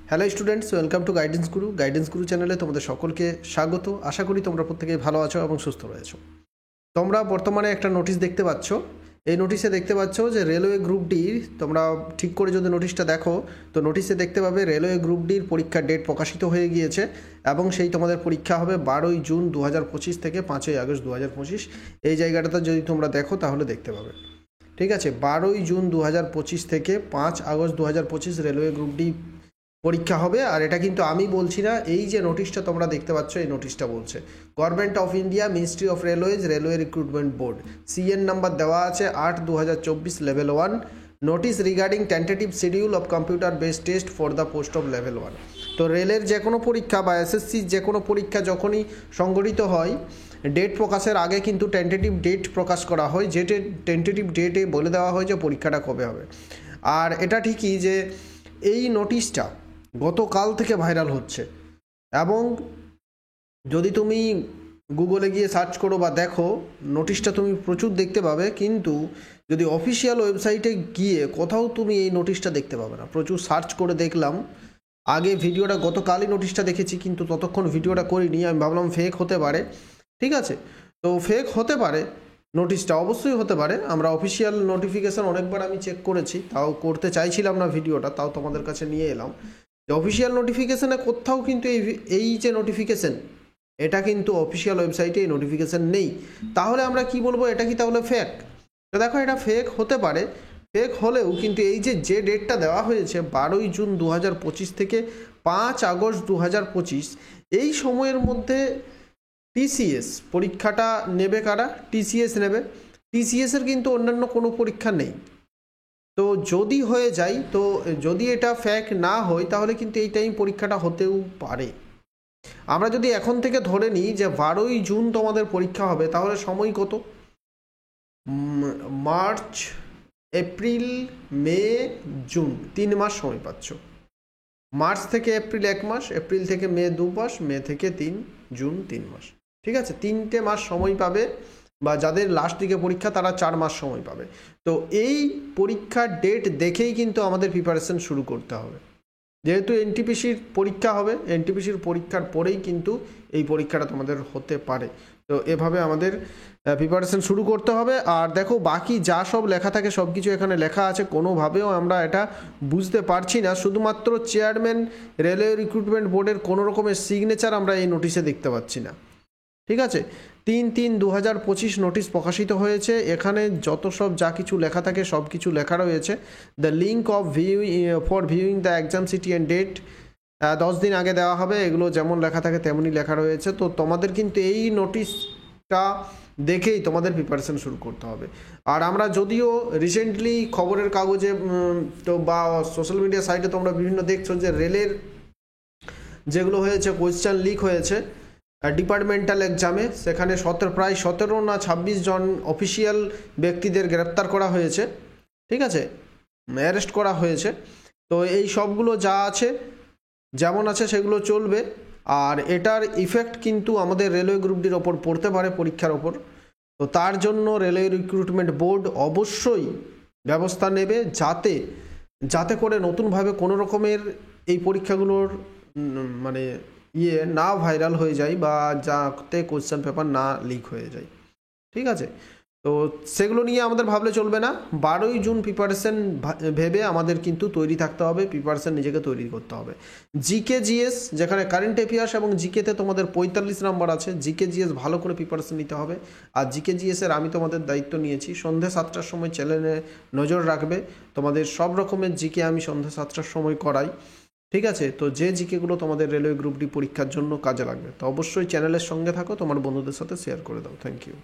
Hello students, welcome to guidance গুরু চ্যানেলে তোমাদের সকলকে স্বাগত। আশা করি তোমরা প্রত্যেকেই ভালো আছো এবং সুস্থ রয়েছো। তোমরা বর্তমানে একটা নোটিশ দেখতে পাচ্ছ। এই নোটিশে দেখতে পাচ্ছ যে রেলওয়ে গ্রুপ ডির, তোমরা ঠিক করে যদি নোটিশটা দেখো তো নোটিশে দেখতে পাবে রেলওয়ে গ্রুপ ডির পরীক্ষার ডেট প্রকাশিত হয়ে গিয়েছে এবং সেই তোমাদের পরীক্ষা হবে 12ই জুন 2025 থেকে 5ই আগস্ট 2025। এই জায়গাটাতে যদি তোমরা দেখো তাহলে দেখতে পাবে। ঠিক আছে, 12ই জুন 2025 থেকে 5 আগস্ট 2025 রেলওয়ে গ্রুপ ডি পরীক্ষা হবে। আর এটা কিন্তু আমি বলছি না, এই যে নোটিশটা তোমরা দেখতে পাচ্ছ এই নোটিশটা বলছে government of India, ministry of railways, railway recruitment board. CN number দেওয়া আছে 8/2024 level 1, notice regarding tentative schedule of computer based test for the post of level 1। তো রেলের যে কোনো পরীক্ষা বা এসএসসির যে কোনো পরীক্ষা যখনই সংগঠিত হয়, ডেট প্রকাশের আগে কিন্তু টেন্টেটিভ ডেট প্রকাশ করা হয়, যে টেন্টেটিভ ডেটে বলে দেওয়া হয় যে পরীক্ষাটা কবে হবে। আর এটা ঠিকই যে এই নোটিশটা গতকাল থেকে ভাইরাল হচ্ছে এবং যদি তুমি গুগলে গিয়ে সার্চ করো বা দেখো নোটিশটা তুমি প্রচুর দেখতে পাবে, কিন্তু যদি অফিসিয়াল ওয়েবসাইটে গিয়ে কোথাও তুমি এই নোটিশটা দেখতে পাবে না। প্রচুর সার্চ করে দেখলাম, আগে ভিডিওটা গতকালই নোটিশটা দেখেছি কিন্তু ততক্ষণ ভিডিওটা করিনি, আমি ভাবলাম ফেক হতে পারে। ঠিক আছে, তো ফেক হতে পারে, নোটিশটা অবশ্যই হতে পারে। আমরা অফিসিয়াল নোটিফিকেশান অনেকবার আমি চেক করেছি, তাও করতে চাইছিলাম না ভিডিওটা, তাও তোমাদের কাছে নিয়ে এলাম। অফিসিয়াল নোটিফিকেশানে কোথাও কিন্তু এই যে নোটিফিকেশান, এটা কিন্তু অফিসিয়াল ওয়েবসাইটে এই নোটিফিকেশান নেই। তাহলে আমরা কি বলবো, এটা কি তাহলে ফেক? তো দেখো, এটা ফেক হতে পারে। ফেক হলেও কিন্তু এই যে ডেটটা দেওয়া হয়েছে 12ই জুন 2025 থেকে 5 আগস্ট 2025, এই সময়ের মধ্যে টিসিএস পরীক্ষাটা নেবে। কারা? টিসিএস নেবে। টিসিএসের কিন্তু অন্যান্য কোনো পরীক্ষা নেই। তো যদি হয়ে যায়, তো যদি এটা ফ্যাক না হয় তাহলে কিন্তু এই টাইম পরীক্ষাটা হতেও পারে। আমরা যদি এখন থেকে ধরে নিই যে 12ই জুন তোমাদের পরীক্ষা হবে, তাহলে সময় কত? মার্চ, এপ্রিল, মে, জুন, 3 মাস সময় পাচ্ছ। মার্চ থেকে এপ্রিল 1 মাস, এপ্রিল থেকে মে 2 মাস, মে থেকে জুন 3 মাস। ঠিক আছে, 3টে মাস সময় পাবে, বা যাদের লাস্ট দিকে পরীক্ষা তারা 4 মাস সময় পাবে। তো এই পরীক্ষার ডেট দেখেই কিন্তু আমাদের প্রিপারেশন শুরু করতে হবে। যেহেতু এনটিপিসির পরীক্ষা হবে, এনটিপিসির পরীক্ষার পরেই কিন্তু এই পরীক্ষাটা তোমাদের হতে পারে। তো এভাবে আমাদের প্রিপারেশন শুরু করতে হবে। আর দেখো, বাকি যা সব লেখা থাকে সব কিছু এখানে লেখা আছে, কোনোভাবেও আমরা এটা বুঝতে পারছি না। শুধুমাত্র চেয়ারম্যান রেলওয়ে রিক্রুটমেন্ট বোর্ডের কোনো রকমের সিগনেচার আমরা এই নোটিশে দেখতে পাচ্ছি না। ঠিক আছে, 3/3/2025 নোটিশ প্রকাশিত হয়েছে। এখানে যত সব যা কিছু লেখা থাকে সব কিছু লেখা রয়েছে। The link of viewing the exam city and date 10 দিন আগে দেওয়া হবে। এগুলো যেমন লেখা থাকে তেমনই লেখা রয়েছে। তো তোমাদের কিন্তু এই নোটিশটা দেখেই তোমাদের প্রিপারেশন শুরু করতে হবে। আর আমরা যদিও রিসেন্টলি খবরের কাগজে তো বা সোশ্যাল মিডিয়া সাইটে তোমরা বিভিন্ন দেখছো যে রেলের যেগুলো হয়েছে কোয়েশ্চেন লিক হয়েছে ডিপার্টমেন্টাল এক্সামে, সেখানে প্রায় 17 না 26 জন অফিসিয়াল ব্যক্তিদের গ্রেপ্তার করা হয়েছে। ঠিক আছে, অ্যারেস্ট করা হয়েছে। তো এই সবগুলো যা আছে যেমন আছে সেগুলো চলবে। আর এটার ইফেক্ট কিন্তু আমাদের রেলওয়ে গ্রুপ ডির ওপর পড়তে পারে, পরীক্ষার ওপর। তো তার জন্য রেলওয়ে রিক্রুটমেন্ট বোর্ড অবশ্যই ব্যবস্থা নেবে যাতে করে নতুনভাবে কোনো রকমের এই পরীক্ষাগুলোর মানে না ভাইরাল হয়ে যায়, বা যাতে কোশ্চেন পেপার না লিক হয়ে যায়। ঠিক আছে, তো সেগুলো নিয়ে আমাদের ভাবলে চলবে না। 12ই জুন প্রিপারেশন ভেবে আমাদের কিন্তু তৈরি থাকতে হবে, প্রিপারেশন নিজেকে তৈরি করতে হবে। জিকে জিএস, যেখানে কারেন্ট অ্যাফেয়ার্স এবং জিকেতে তোমাদের 45 নাম্বার আছে, জিকে জিএস ভালো করে প্রিপারেশন নিতে হবে। আর জিকে জিএসের আমি তোমাদের দায়িত্ব নিয়েছি, সন্ধ্যে 7টার সময় চ্যানেলে নজর রাখবে। তোমাদের সব রকমের জিকে আমি সন্ধ্যে 7টার সময় করাই। ঠিক আছে, তো যে জিকেগুলো তোমাদের রেলওয়ে গ্রুপ ডি পরীক্ষার জন্য কাজে লাগবে, তো অবশ্যই চ্যানেলের সঙ্গে থাকো, তোমার বন্ধুদের সাথে শেয়ার করে দাও। Thank you.